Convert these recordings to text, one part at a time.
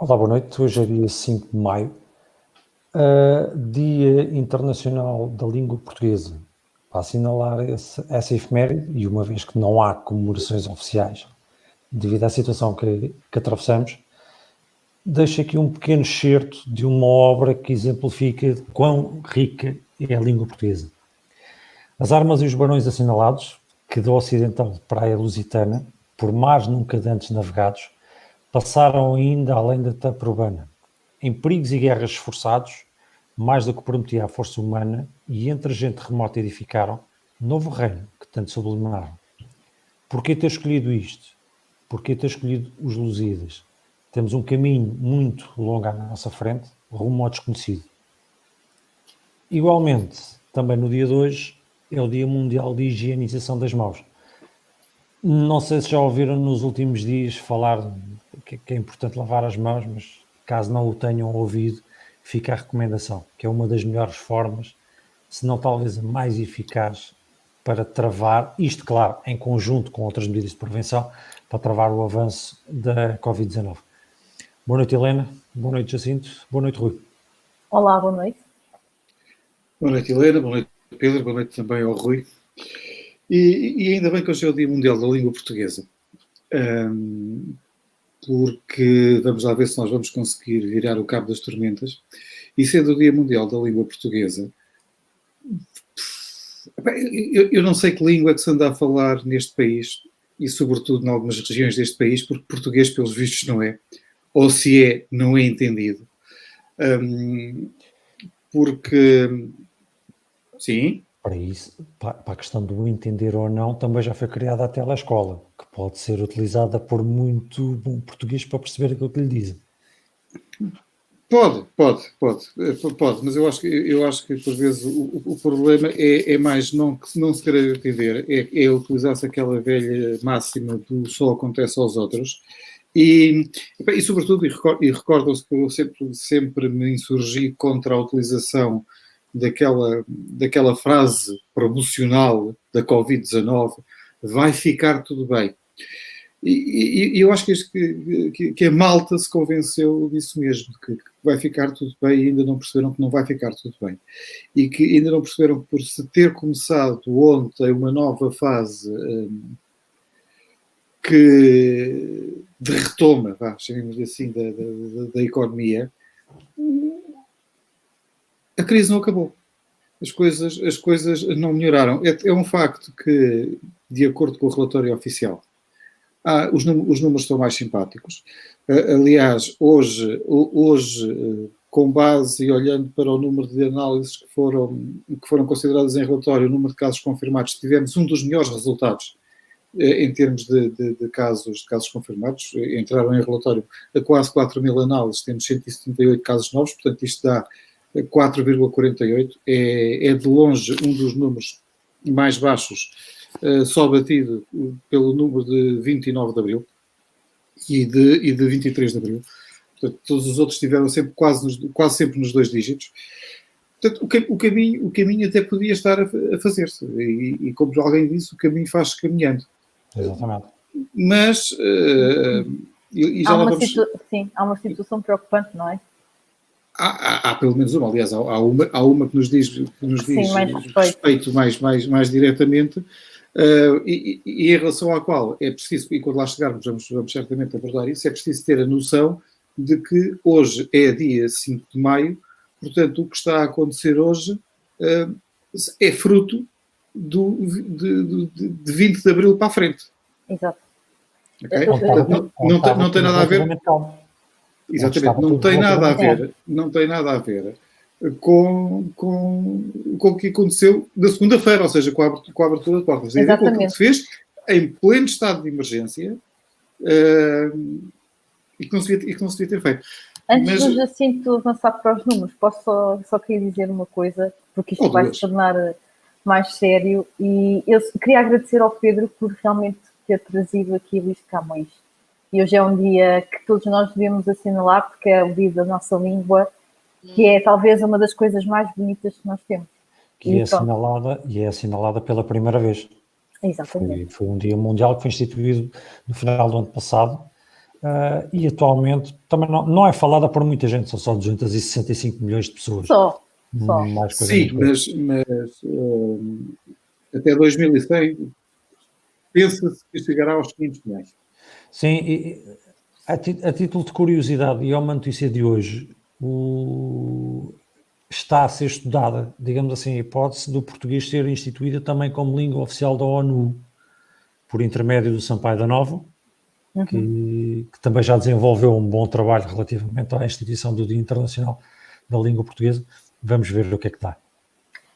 Olá, boa noite. Hoje é dia 5 de maio, Dia Internacional da Língua Portuguesa. Para assinalar essa efeméride, e uma vez que não há comemorações oficiais devido à situação que atravessamos, deixo aqui um pequeno excerto de uma obra que exemplifica quão rica é a língua portuguesa. As armas e os barões assinalados, que do ocidental de Praia Lusitana, por mares nunca antes navegados, passaram ainda além da Taprobana, em perigos e guerras esforçados, mais do que prometia a força humana, e entre gente remota edificaram novo reino que tanto sublimaram. Porquê ter escolhido isto? Porquê ter escolhido os Lusíadas? Temos um caminho muito longo à nossa frente, rumo ao desconhecido. Igualmente, também no dia de hoje, é o Dia Mundial de Higienização das Mãos. Não sei se já ouviram nos últimos dias falar que é importante lavar as mãos, mas caso não o tenham ouvido, fica a recomendação, que é uma das melhores formas, se não talvez a mais eficaz, para travar, isto claro, em conjunto com outras medidas de prevenção, para travar o avanço da Covid-19. Boa noite, Helena. Boa noite, Jacinto. Boa noite, Rui. Olá, boa noite. Boa noite, Helena. Boa noite, Pedro. Boa noite também ao Rui. E ainda bem que hoje é o Dia Mundial da Língua Portuguesa. Porque vamos lá ver se nós vamos conseguir virar o cabo das tormentas. E sendo o Dia Mundial da Língua Portuguesa, eu não sei que língua é que se anda a falar neste país, e sobretudo em algumas regiões deste país, porque português, pelos vistos, não é. Ou se é, não é entendido. Porque, sim... Para isso, para a questão do entender ou não, também já foi criada a telescola, que pode ser utilizada por muito bom português para perceber aquilo que lhe dizem. Pode, mas eu acho que por vezes o problema é mais não se querer entender, é utilizar-se aquela velha máxima do só acontece aos outros. E sobretudo, recordam-se que eu sempre me insurgi contra a utilização daquela frase promocional da Covid-19, vai ficar tudo bem. E eu acho que a malta se convenceu disso mesmo, que vai ficar tudo bem, e ainda não perceberam que não vai ficar tudo bem. E que ainda não perceberam que, por se ter começado ontem uma nova fase de retoma, chamemos assim, da economia, a crise não acabou. As coisas não melhoraram. É um facto que, de acordo com o relatório oficial, os números estão mais simpáticos. Aliás, hoje, com base e olhando para o número de análises que foram consideradas em relatório, o número de casos confirmados, tivemos um dos melhores resultados em termos de casos confirmados. Entraram em relatório a quase 4.000 análises, temos 178 casos novos, portanto isto dá 4,48. É de longe um dos números mais baixos, só batido pelo número de 29 de Abril e de 23 de Abril. Portanto, todos os outros estiveram sempre, quase sempre nos dois dígitos. Portanto, o caminho até podia estar a fazer-se. E como alguém disse, o caminho faz-se caminhando. Exatamente. Mas... há uma situação preocupante, não é? Há pelo menos uma. Aliás, há uma que nos diz mais respeito mais diretamente, e em relação à qual é preciso, e quando lá chegarmos vamos certamente abordar isso, é preciso ter a noção de que hoje é dia 5 de maio, portanto o que está a acontecer hoje é fruto de 20 de Abril para a frente. Exato. Okay? Não tem nada a ver... Exatamente, não tem nada a ver com o que aconteceu na segunda-feira, ou seja, com a abertura de portas. Tem a ver com o que se fez em pleno estado de emergência e que não se devia ter feito. Antes do Jacinto avançar para os números, posso só queria dizer uma coisa, porque isto vai se tornar mais sério, e eu queria agradecer ao Pedro por realmente ter trazido aqui Luís de Camões. E hoje é um dia que todos nós devemos assinalar, porque é o dia da nossa língua, que é talvez uma das coisas mais bonitas que nós temos. E é assinalada pela primeira vez. Exatamente. Foi um dia mundial que foi instituído no final do ano passado, e atualmente também não é falada por muita gente, são só 265 milhões de pessoas. Só. Mais coisa, Sim, mas até 2100 pensa-se que chegará aos 500 milhões. Sim, e a título de curiosidade, e é uma notícia de hoje, está a ser estudada, digamos assim, a hipótese do português ser instituído também como língua oficial da ONU, por intermédio do Sampaio da Nova, que também já desenvolveu um bom trabalho relativamente à instituição do Dia Internacional da Língua Portuguesa. Vamos ver o que é que dá.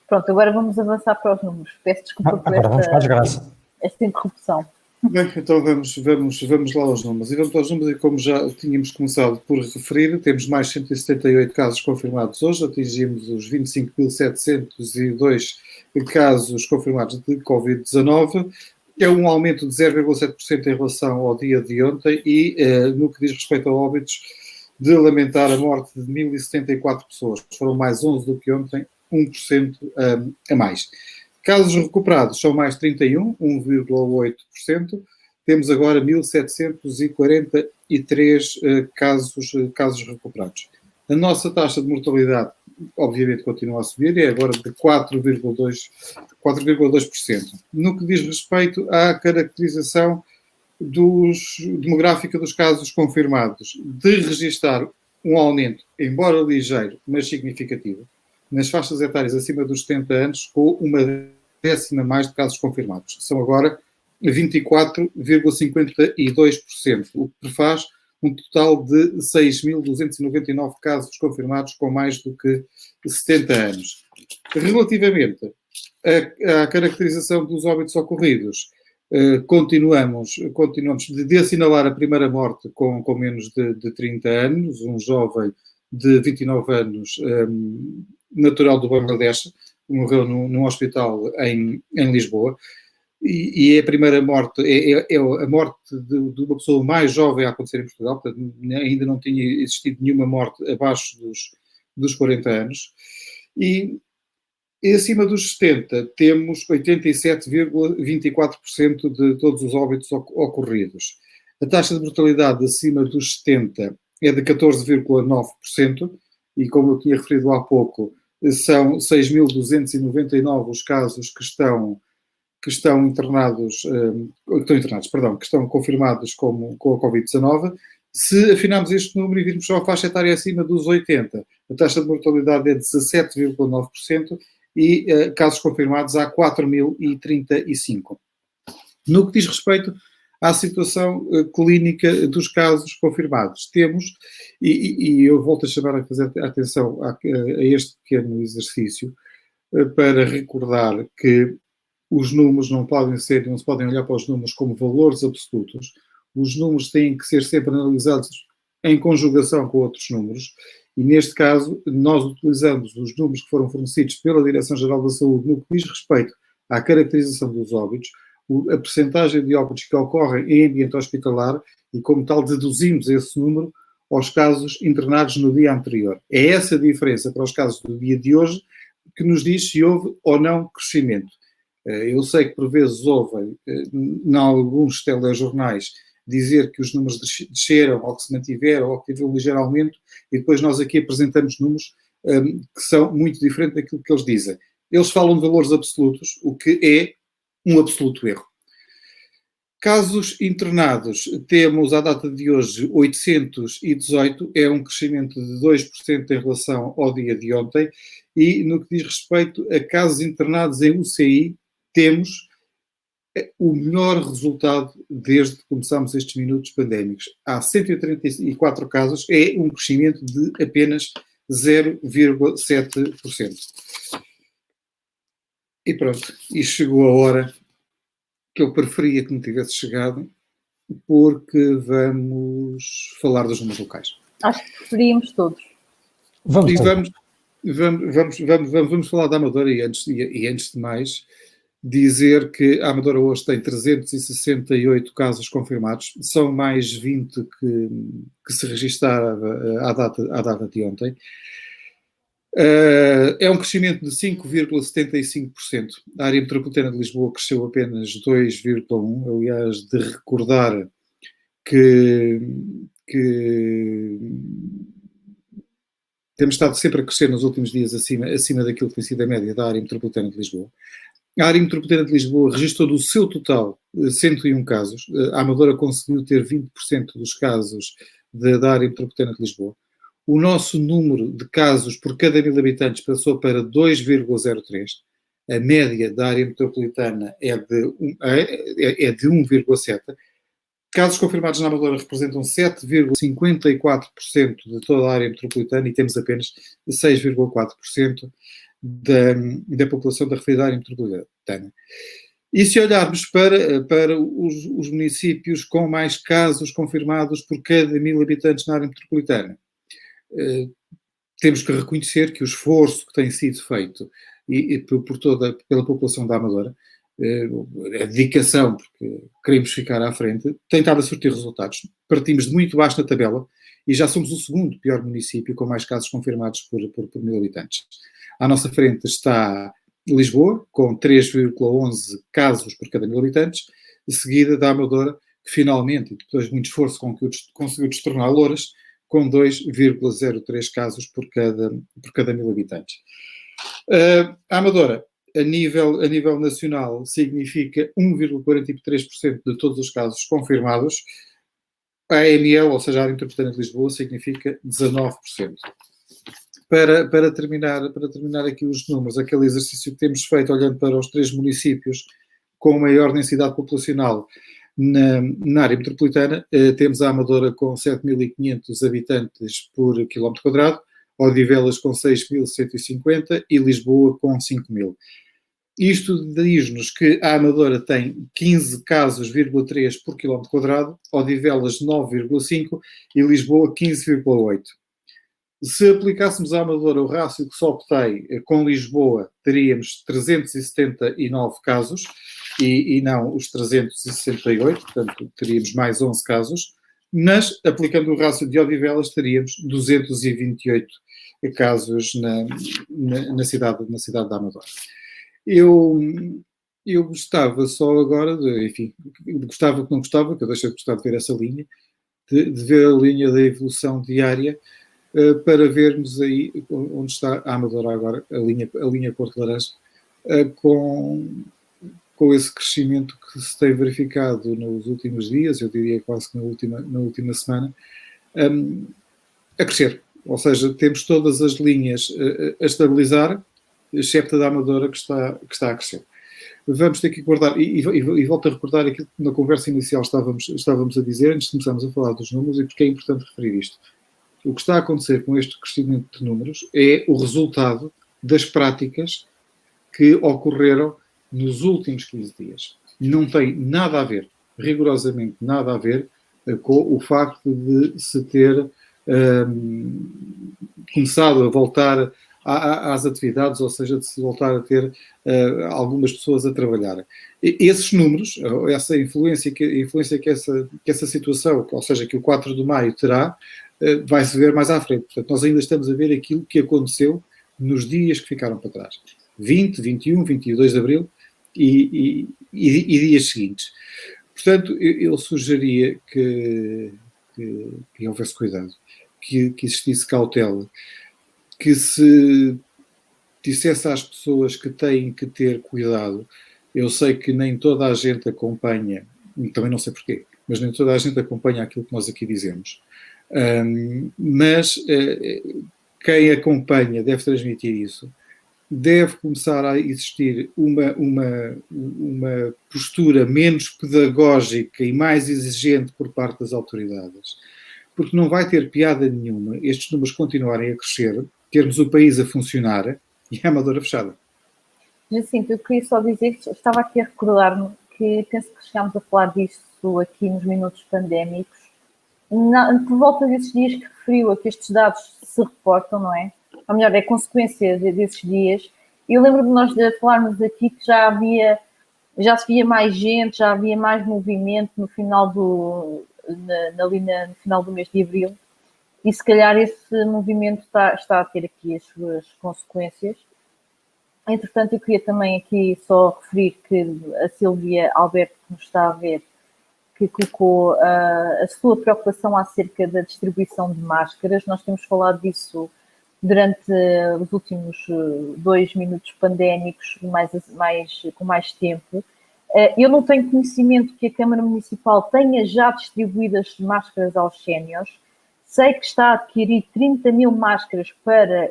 Pronto, agora vamos avançar para os números. Peço desculpa por agora vamos para a desgraça. Esta interrupção. Bem, então vamos lá aos números. E vamos aos números, e como já tínhamos começado por referir, temos mais 178 casos confirmados hoje, atingimos os 25.702 casos confirmados de Covid-19, é um aumento de 0,7% em relação ao dia de ontem e, no que diz respeito a óbitos, de lamentar a morte de 1.074 pessoas. Foram mais 11 do que ontem, 1% a mais. Casos recuperados são mais 31, 1,8%. Temos agora 1.743 casos recuperados. A nossa taxa de mortalidade, obviamente, continua a subir e é agora de 4,2%. No que diz respeito à caracterização demográfica dos casos confirmados, de registrar um aumento, embora ligeiro, mas significativo, nas faixas etárias acima dos 70 anos, com uma décima mais de casos confirmados. São agora 24,52%, o que prefaz um total de 6.299 casos confirmados com mais do que 70 anos. Relativamente à caracterização dos óbitos ocorridos, continuamos de assinalar a primeira morte com menos de 30 anos, um jovem de 29 anos, natural do Bangladesh, morreu num hospital em Lisboa, e é a primeira morte, é a morte de uma pessoa mais jovem a acontecer em Portugal, portanto, ainda não tinha existido nenhuma morte abaixo dos 40 anos, e acima dos 70 temos 87,24% de todos os óbitos ocorridos. A taxa de mortalidade acima dos 70 é de 14,9%, e como eu tinha referido há pouco, são 6.299 os casos que estão confirmados com a Covid-19. Se afinarmos este número e virmos só a faixa etária acima dos 80, a taxa de mortalidade é de 17,9% e casos confirmados há 4.035. No que diz respeito à situação clínica dos casos confirmados, temos, e eu volto a chamar a fazer atenção a este pequeno exercício, para recordar que os números não se podem olhar para os números como valores absolutos. Os números têm que ser sempre analisados em conjugação com outros números, e neste caso nós utilizamos os números que foram fornecidos pela Direção-Geral da Saúde no que diz respeito à caracterização dos óbitos, a percentagem de óbitos que ocorrem em ambiente hospitalar, e como tal deduzimos esse número aos casos internados no dia anterior. É essa a diferença para os casos do dia de hoje que nos diz se houve ou não crescimento. Eu sei que por vezes ouvem, em alguns telejornais, dizer que os números desceram, ou que se mantiveram, ou que teve um ligeiro aumento, e depois nós aqui apresentamos números que são muito diferentes daquilo que eles dizem. Eles falam de valores absolutos, o que é um absoluto erro. Casos internados, temos à data de hoje 818, é um crescimento de 2% em relação ao dia de ontem, e no que diz respeito a casos internados em UCI, temos o melhor resultado desde que começámos estes minutos pandémicos. Há 134 casos, é um crescimento de apenas 0,7%. E pronto, e chegou a hora que eu preferia que não tivesse chegado, porque vamos falar dos números locais. Acho que preferíamos todos. Vamos falar da Amadora, e antes de mais, dizer que a Amadora hoje tem 368 casos confirmados, são mais 20 que se registaram à data de ontem. É um crescimento de 5,75%. A área metropolitana de Lisboa cresceu apenas 2,1%. Aliás, de recordar, que temos estado sempre a crescer nos últimos dias acima daquilo que tem sido a média da área metropolitana de Lisboa. A área metropolitana de Lisboa registrou do seu total 101 casos. A Amadora conseguiu ter 20% dos casos da área metropolitana de Lisboa. O nosso número de casos por cada 1000 habitantes passou para 2,03. A média da área metropolitana é de 1,7. Casos confirmados na Amadora representam 7,54% de toda a área metropolitana e temos apenas 6,4% da população da referida área metropolitana. E se olharmos para os municípios com mais casos confirmados por cada 1000 habitantes na área metropolitana, temos que reconhecer que o esforço que tem sido feito pela população da Amadora, a dedicação, porque queremos ficar à frente, tem estado a surtir resultados. Partimos de muito baixo na tabela e já somos o segundo pior município com mais casos confirmados por 1000 habitantes. À nossa frente está Lisboa, com 3,11 casos por cada 1000 habitantes, seguida da Amadora, que finalmente, depois de muito esforço, conseguiu destornar louras, com 2,03 casos por cada 1000 habitantes. A Amadora, a nível nacional, significa 1,43% de todos os casos confirmados. A AML, ou seja, a área metropolitana de Lisboa, significa 19%. Para terminar aqui os números, aquele exercício que temos feito olhando para os 3 municípios com maior densidade populacional na área metropolitana, temos a Amadora com 7.500 habitantes por quilómetro quadrado, Odivelas com 6.150 e Lisboa com 5.000. Isto diz-nos que a Amadora tem 15 casos,3 por quilómetro quadrado, Odivelas 9,5 e Lisboa 15,8. Se aplicássemos à Amadora o rácio que só tem com Lisboa, teríamos 379 casos e não os 368, portanto teríamos mais 11 casos, mas aplicando o rácio de Odivelas teríamos 228 casos na cidade da Amadora. Eu gostava só agora, gostava que não gostava, que eu deixei de gostar de ver essa linha, de ver a linha da evolução diária, para vermos aí onde está a Amadora agora, a linha cor de laranja, com esse crescimento que se tem verificado nos últimos dias, eu diria quase que na última semana, a crescer. Ou seja, temos todas as linhas a estabilizar, excepto a da Amadora que está a crescer. Vamos ter que guardar, e volto a recordar aquilo que na conversa inicial estávamos a dizer, antes de começarmos a falar dos números, e porque é importante referir isto. O que está a acontecer com este crescimento de números é o resultado das práticas que ocorreram nos últimos 15 dias. Não tem nada a ver, rigorosamente nada a ver, com o facto de se ter começado a voltar às atividades, ou seja, de se voltar a ter algumas pessoas a trabalhar. Esses números, essa influência que essa situação, ou seja, que o 4 de maio terá, vai-se ver mais à frente. Portanto, nós ainda estamos a ver aquilo que aconteceu nos dias que ficaram para trás. 20, 21, 22 de abril e dias seguintes. Portanto, eu sugeria que houvesse cuidado, que existisse cautela, que se dissesse às pessoas que têm que ter cuidado. Eu sei que nem toda a gente acompanha, também não sei porquê, mas nem toda a gente acompanha aquilo que nós aqui dizemos. Mas quem acompanha deve transmitir isso. Deve começar a existir uma postura menos pedagógica e mais exigente por parte das autoridades. Porque não vai ter piada nenhuma estes números continuarem a crescer, termos o país a funcionar e a Amadora fechada. Assim, eu queria só dizer que estava aqui a recordar-me que penso que chegámos a falar disso aqui nos minutos pandémicos, por volta desses dias que referiu a que estes dados se reportam, não é? Ou melhor, é consequência desses dias. Eu lembro de nós falarmos aqui que já se via mais gente, já havia mais movimento no final no final do mês de abril, e se calhar esse movimento está a ter aqui as suas consequências. Entretanto, eu queria também aqui só referir que a Silvia Alberto, que nos está a ver, que colocou a sua preocupação acerca da distribuição de máscaras. Nós temos falado disso durante os últimos 2 minutos pandémicos, com mais tempo. Eu não tenho conhecimento que a Câmara Municipal tenha já distribuído as máscaras aos séniores. Sei que está a adquirir 30 mil máscaras para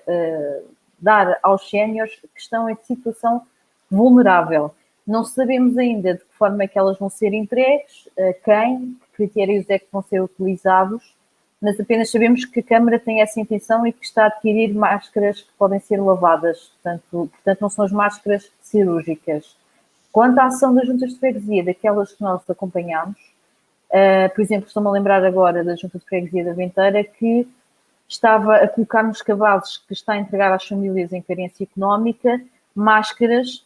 dar aos séniores que estão em situação vulnerável. Não sabemos ainda de que forma é que elas vão ser entregues, a quem, que critérios é que vão ser utilizados, mas apenas sabemos que a Câmara tem essa intenção e que está a adquirir máscaras que podem ser lavadas, portanto não são as máscaras cirúrgicas. Quanto à ação das juntas de freguesia, daquelas que nós acompanhamos, por exemplo, estou-me a lembrar agora da junta de freguesia da Venteira, que estava a colocar nos cabazes que está a entregar às famílias em carência económica máscaras.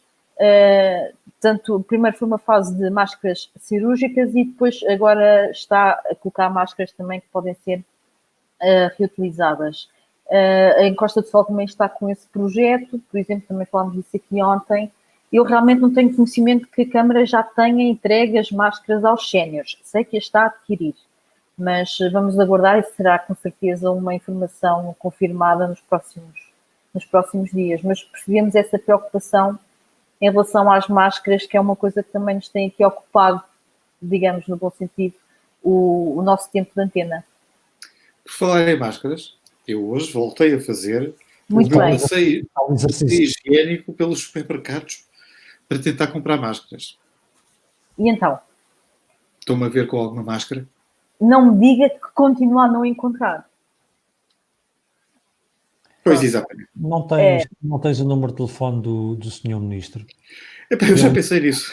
Primeiro foi uma fase de máscaras cirúrgicas e depois agora está a colocar máscaras também que podem ser reutilizadas. A Encosta do Sol também está com esse projeto, por exemplo, também falámos disso aqui ontem. Eu realmente não tenho conhecimento que a Câmara já tenha entregue as máscaras aos séniores. Sei que a está a adquirir, mas vamos aguardar e será com certeza uma informação confirmada nos próximos dias. Mas percebemos essa preocupação em relação às máscaras, que é uma coisa que também nos tem aqui ocupado, digamos, no bom sentido, o nosso tempo de antena. Por falar em máscaras, eu hoje voltei a fazer Muito um bem. passeio higiênico pelos supermercados para tentar comprar máscaras. E então? Estão-me a ver com alguma máscara? Não me diga que continua a não encontrar. Pois, exatamente. Não tens o número de telefone do senhor ministro? Eu já pensei nisso.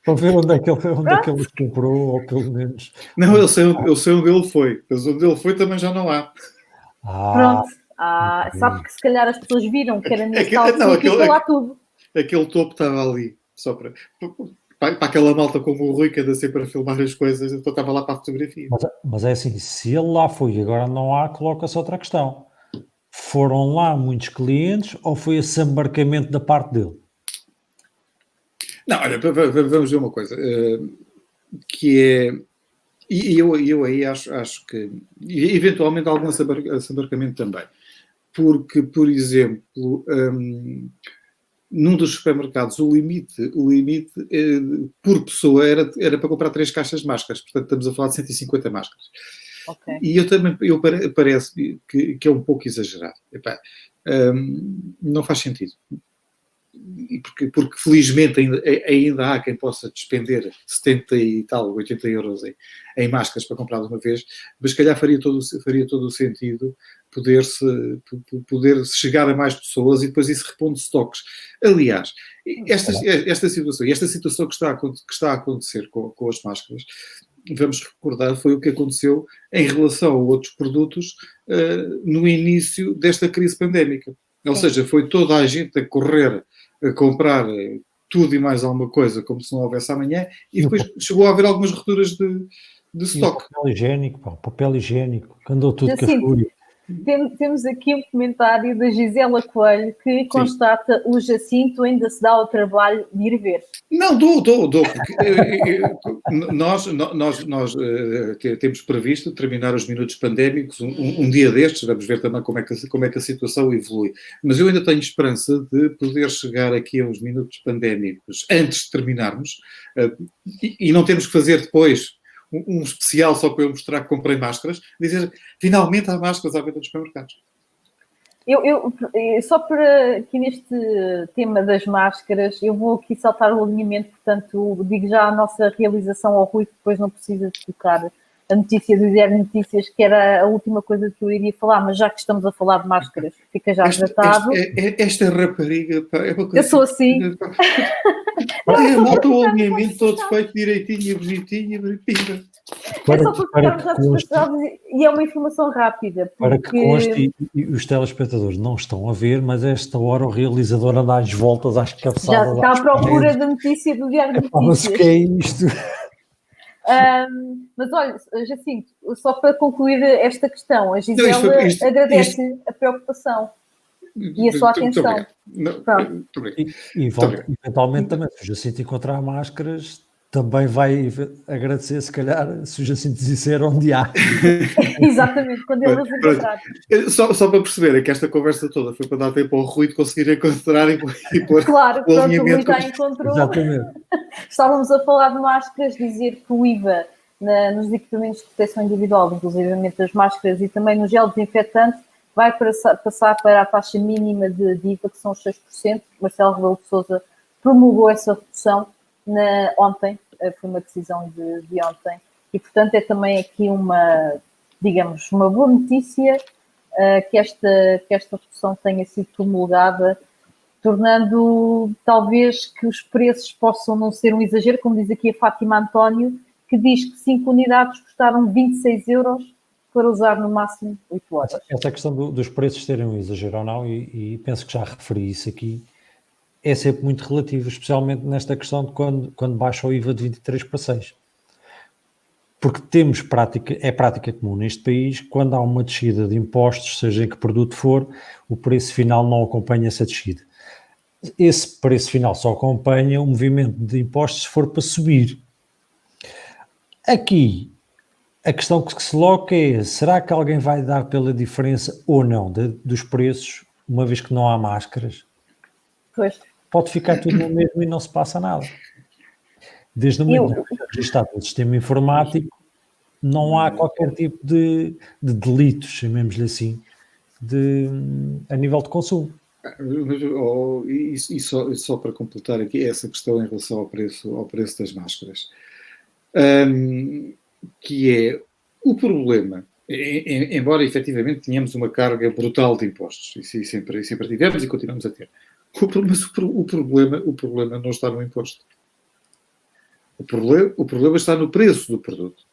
Para ver onde é que ele comprou, ou pelo menos... Não, eu sei onde ele foi. Mas onde ele foi também já não há. Pronto. Sabe que se calhar as pessoas viram que era nesse tal sítio e lá tudo. Aquele topo estava ali, só para aquela malta como o Rui que anda sempre a filmar as coisas, então estava lá para a fotografia. Mas é assim, se ele lá foi e agora não há, coloca-se outra questão. Foram lá muitos clientes ou foi esse embarcamento da parte dele? Não, olha, vamos ver uma coisa, que é, e eu aí acho que, e eventualmente algum embarcamento também, porque, por exemplo, num dos supermercados o limite por pessoa era para comprar 3 caixas de máscaras, portanto estamos a falar de 150 máscaras. Okay. E parece que é um pouco exagerado. Não faz sentido. Porque felizmente ainda há quem possa despender 70 e tal, 80 euros em máscaras para comprar de uma vez, mas se calhar faria todo o sentido poder chegar a mais pessoas e depois isso repondo estoques. Aliás, esta situação que está a acontecer com as máscaras, vamos recordar, foi o que aconteceu em relação a outros produtos no início desta crise pandémica. Ou seja, foi toda a gente a correr a comprar tudo e mais alguma coisa como se não houvesse amanhã e depois chegou a haver algumas rupturas de estoque. Papel higiênico, que andou tudo com a fúria. Temos aqui um comentário da Gisela Coelho que constata o Jacinto ainda se dá ao trabalho de ir ver. Não, dou, porque nós temos previsto terminar os minutos pandémicos um dia destes, vamos ver também como é que a situação evolui. Mas eu ainda tenho esperança de poder chegar aqui aos minutos pandémicos antes de terminarmos e não temos que fazer depois um especial só para eu mostrar que comprei máscaras, dizer, finalmente há máscaras à venda dos supermercados. Eu só para aqui neste tema das máscaras, eu vou aqui saltar o alinhamento, portanto, digo já a nossa realização ao Rui, que depois não precisa de tocar a notícia do Diário de Notícias, que era a última coisa que eu iria falar, mas já que estamos a falar de máscaras, fica já tratado. Esta rapariga, pá, é uma coisa... Eu sou assim. Malta o alinhamento todo feito direitinho, bonitinho, pinga. É só para ficarmos já despachados e é uma informação rápida. Para que conste, e os telespectadores não estão a ver, mas a esta hora o realizador anda às voltas às cabeçadas. Já está à procura da notícia do Diário de Notícias. Mas o que é isto? Mas olha, Jacinto, só para concluir esta questão, a Gisela agradece a preocupação e a sua atenção. E volta, eventualmente também, se o Jacinto encontrar máscaras, também vai agradecer, se calhar, se o Jacinto disser onde há. Exatamente, quando ele os encontrar. Só para perceber, que esta conversa toda foi para dar tempo ao Rui de conseguir encontrar e pôr Claro, o pronto, o Rui alinhamento. já encontrou. Exatamente. Estávamos a falar de máscaras, dizer que o IVA nos equipamentos de proteção individual, inclusive das máscaras e também no gel desinfetante, vai passar para a taxa mínima de IVA, que são os 6%. Marcelo Rebelo de Sousa promulgou essa redução ontem, foi uma decisão de ontem. E, portanto, é também aqui uma boa notícia que esta redução tenha sido promulgada, tornando talvez que os preços possam não ser um exagero, como diz aqui a Fátima António, que diz que 5 unidades custaram 26 euros para usar no máximo 8 horas. Essa questão dos preços serem um exagero ou não, e penso que já referi isso aqui, é sempre muito relativo, especialmente nesta questão de quando baixa o IVA de 23 para 6. Porque é prática comum neste país, quando há uma descida de impostos, seja em que produto for, o preço final não acompanha essa descida. Esse preço final só acompanha o movimento de impostos se for para subir. Aqui, a questão que se coloca é, será que alguém vai dar pela diferença ou não dos preços, uma vez que não há máscaras? Pois. Pode ficar tudo no mesmo e não se passa nada. Desde o momento que é registado no sistema informático, não há qualquer tipo de delitos, chamemos-lhe assim, a nível de consumo. E só para completar aqui essa questão em relação ao preço das máscaras, que é o problema, embora efetivamente tenhamos uma carga brutal de impostos, e sempre tivemos e continuamos a ter. O problema não está no imposto. O problema está no preço do produto.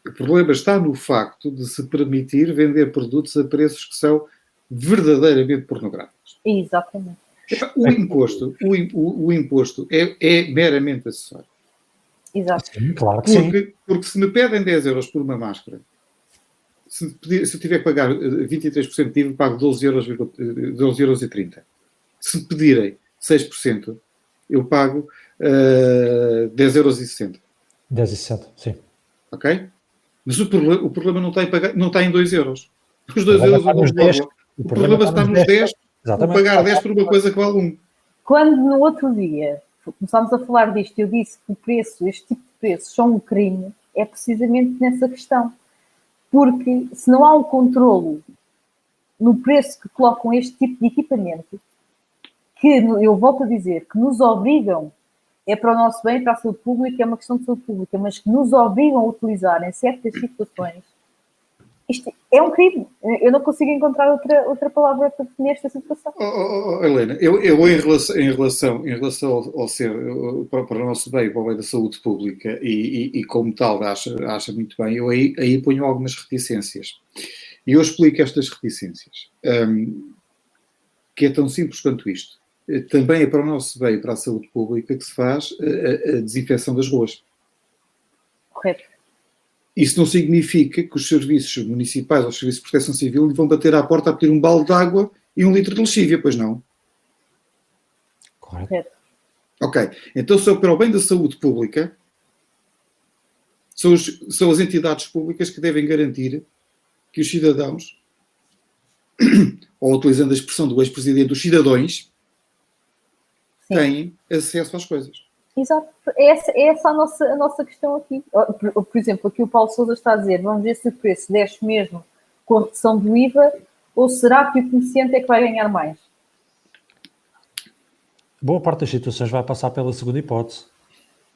O problema está no facto de se permitir vender produtos a preços que são verdadeiramente pornográficos. Exatamente. O imposto é meramente acessório. Exato. Sim, claro que sim. Porque se me pedem 10 euros por uma máscara, se eu tiver que pagar 23% de IVA, pago 12,30 euros. Se me pedirem 6%, eu pago 10,60 euros. 10,60, sim. Ok? Mas o problema não está em 2 euros. Os 2 euros vão nos 10. O problema está nos 10. Vou pagar 10 por uma coisa que vale 1. Quando no outro dia começámos a falar disto, eu disse que este tipo de preços são um crime, é precisamente nessa questão. Porque se não há um controlo no preço que colocam este tipo de equipamento, que eu volto a dizer, que nos obrigam, é para o nosso bem, para a saúde pública, é uma questão de saúde pública, mas que nos obrigam a utilizar em certas situações, isto é um crime. Eu não consigo encontrar outra palavra para definir esta situação. Helena, eu em relação ao ser para o nosso bem, para o bem da saúde pública e como tal acha muito bem, eu aí ponho algumas reticências. E eu explico estas reticências, que é tão simples quanto isto. Também é para o nosso bem, para a saúde pública, que se faz a desinfecção das ruas. Correto. Isso não significa que os serviços municipais ou os serviços de proteção civil lhe vão bater à porta a pedir um balde de água e 1 litro de lexívia, pois não? Correto. Ok. Então, se é para o bem da saúde pública, são as entidades públicas que devem garantir que os cidadãos, ou utilizando a expressão do ex-presidente, os cidadãos, têm acesso às coisas. Exato. É essa a nossa questão aqui. Por exemplo, aqui o Paulo Sousa está a dizer, vamos ver se o preço desce mesmo com a redução do IVA, ou será que o comerciante é que vai ganhar mais? Boa parte das situações vai passar pela segunda hipótese.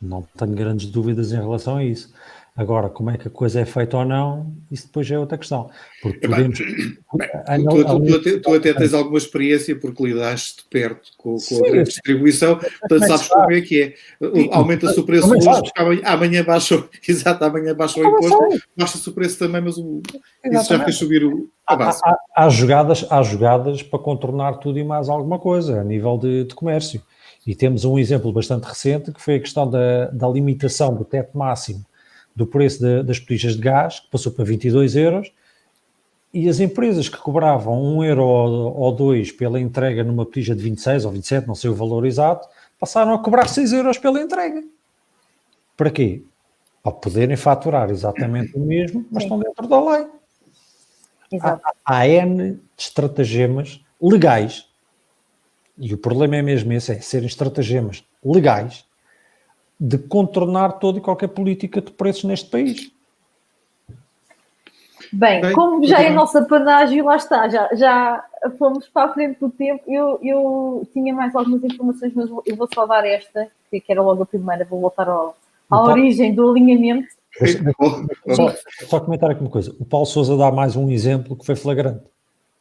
Não tenho grandes dúvidas em relação a isso. Agora, como é que a coisa é feita ou não, isso depois já é outra questão. Porque podemos... Tu até tens alguma experiência porque lidaste de perto com a grande distribuição, portanto sabes como é que é. Aumenta-se o preço hoje, amanhã baixa o imposto, baixa-se o preço também, mas isso já fez subir a base. Há jogadas para contornar tudo e mais alguma coisa, a nível de comércio. E temos um exemplo bastante recente, que foi a questão da limitação do teto máximo do preço das botijas de gás, que passou para 22 euros, e as empresas que cobravam 1 euro ou 2 pela entrega numa botija de 26 ou 27, não sei o valor exato, passaram a cobrar 6 euros pela entrega. Para quê? Para poderem faturar exatamente o mesmo, mas Sim. estão dentro da lei. Exato. Há N de estratagemas legais, e o problema é mesmo esse, é serem estratagemas legais de contornar toda e qualquer política de preços neste país. Bem, como já é a nossa panágio, lá está, já fomos para a frente do tempo. Eu tinha mais algumas informações, mas eu vou só dar esta, que era logo a primeira, vou voltar à origem do alinhamento. Só comentar aqui uma coisa. O Paulo Sousa dá mais um exemplo que foi flagrante.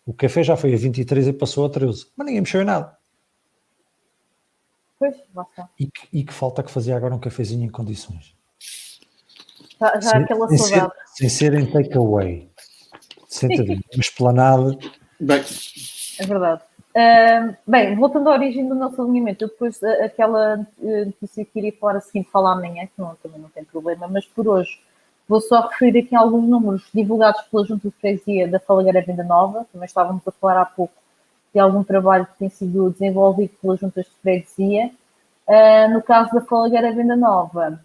O café já foi a 23 e passou a 13, mas ninguém mexeu em nada. Pois, lá está. E que falta que fazia agora um cafezinho em condições. Já aquela saudade. Sem ser em takeaway. Sentadinho, uma esplanada. Bem. É verdade. Bem, voltando à origem do nosso alinhamento, eu depois aquela notícia que iria falar a seguir, falar amanhã, que também não tem problema, mas por hoje vou só referir aqui alguns números divulgados pela Junta de Freguesia da Falagueira Venda Nova. Também estávamos a falar há pouco de algum trabalho que tem sido desenvolvido pelas juntas de freguesia. No caso da Falagueira Venda Nova,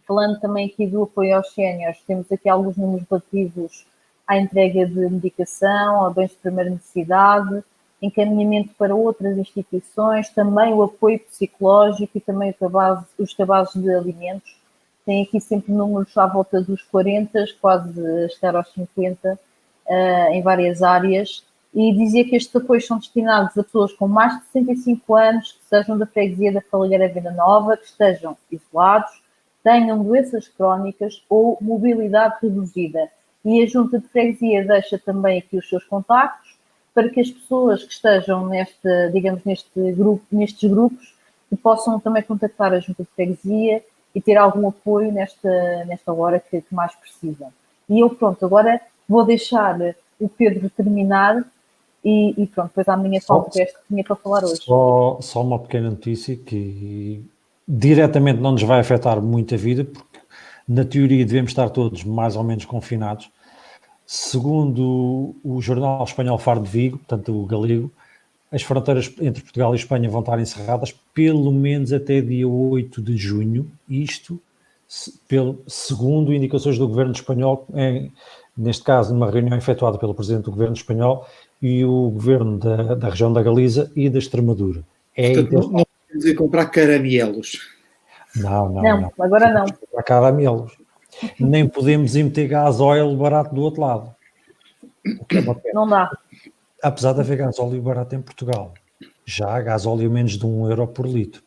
falando também aqui do apoio aos séniores, temos aqui alguns números relativos à entrega de medicação, a bens de primeira necessidade, encaminhamento para outras instituições, também o apoio psicológico e também os cabazes de alimentos. Tem aqui sempre números à volta dos 40, quase a chegar aos 50, em várias áreas. E dizia que estes apoios são destinados a pessoas com mais de 65 anos, que sejam da freguesia da Falagueira Venda Nova, que estejam isolados, tenham doenças crónicas ou mobilidade reduzida. E a Junta de Freguesia deixa também aqui os seus contactos para que as pessoas que estejam nestes grupos que possam também contactar a Junta de Freguesia e ter algum apoio nesta hora que mais precisam. E eu, pronto, agora vou deixar o Pedro terminar e pronto, depois amanhã falo o resto que tinha para falar hoje. Só uma pequena notícia que diretamente não nos vai afetar muito a vida, porque na teoria devemos estar todos mais ou menos confinados. Segundo o jornal espanhol Faro de Vigo, portanto o galego, as fronteiras entre Portugal e Espanha vão estar encerradas pelo menos até dia 8 de junho, isto segundo indicações do governo espanhol, neste caso numa reunião efetuada pelo presidente do governo espanhol e o governo da região da Galiza e da Extremadura. Portanto, não podemos ir comprar caramelos. Não. Agora não. Comprar caramelos. Nem podemos ir meter gasóleo barato do outro lado. O que é uma pena. Não dá. Apesar de haver gasóleo barato em Portugal, já há gasóleo menos de €1 por litro.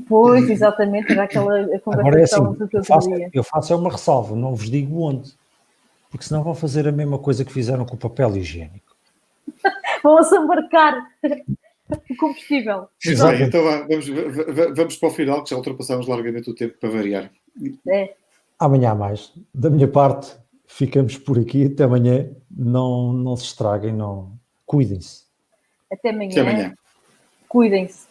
Pois, exatamente, era aquela conversa Agora é assim, que estávamos eu faço uma ressalva, não vos digo onde, porque senão vão fazer a mesma coisa que fizeram com o papel higiênico. Vão-se embarcar o combustível. Bem, então vamos para o final, que já ultrapassamos largamente o tempo para variar. Amanhã há mais. Da minha parte, ficamos por aqui. Até amanhã. Não se estraguem, não. Cuidem-se. Até amanhã. Até amanhã. Cuidem-se.